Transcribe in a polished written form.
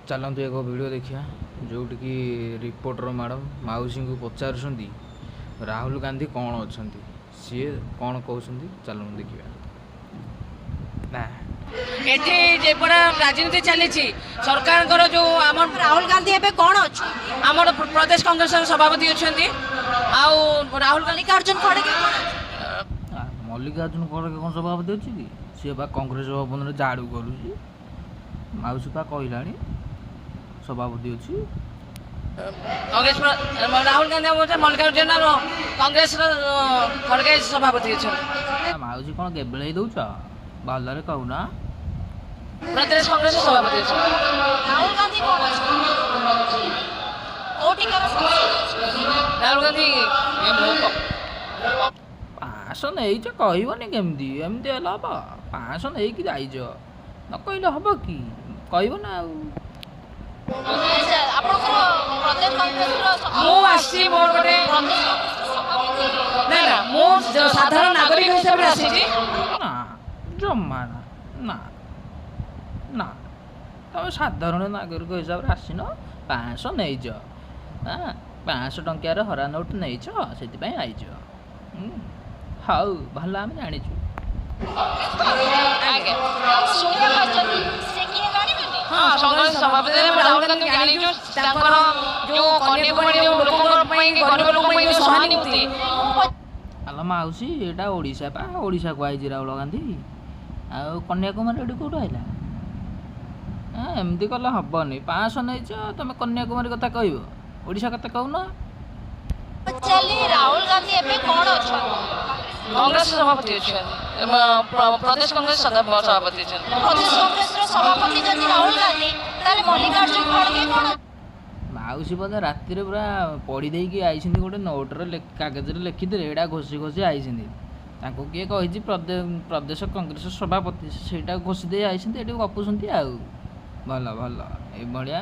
चलतु एक वीडियो देखिया जोटिकी रिपोर्टर मैडम मौसी को पचारुंट राहुल गांधी कौन अच्छा सी कौन कहते चलू देखिए ना राजनीति चली सरकार जो राहुल गांधी एबे कौन अच्छा आम प्रदेश कांग्रेस सभापति अच्छा राहुल मल्लिकार्जुन खड़गे मल्लिकार्जुन खड़गे कौन सभापति अच्छी कि सी कांग्रेस भवन में झाड़ू करुच्ची मौसी पा कहला सभापति अच्छी कांग्रेस राहुल गांधी मल्लिकार्जुन कांग्रेस खड़गे सभापति अच्छा मौसी कौन केबल दौच भलरे कहूना प्रदेश कांग्रेस सभापति अच्छा राहुल गांधी कौन अच्छा राहुल गांधी पाँच नहीं कहबनी केमती एमती है पाँच नहीं जाइज न कहले हम कि कहब ना साधारण नागरिक हिसाब से ना जमा ना ना ना तुम साधारण नागरिक हिसाब से आसीन 500 नहींच हाँ 500 टंकार हरा नोट नहींच से आईच हाउ भल आम जाचु आलो मौसी एटा ओडिशा पा ओडिशा को आई राहुल गांधी आ कन्याकुमारी एटी कौट आइला एमती कले हेनी 500 नहीं तुम कन्याकुमारी कथा कह ओडिशा कथा कहून राहुल गांधी एबे कौन अच्छा कांग्रेस सभापति अच्छा प्रदेश कांग्रेस सभापति अच्छा प्रदेश कांग्रेस सभापति जदि राहुल गांधी ताले मल्लिकार्जुन खड़गे कौन मौसी बोधे राति पूरा पढ़ी देकी आई गोटे नोट्रे कागज लिखिदे एटा घोषी घोषी आई किए कही प्रदेश कांग्रेस सभापति से घोषी दे आई गपुंट भल भल ये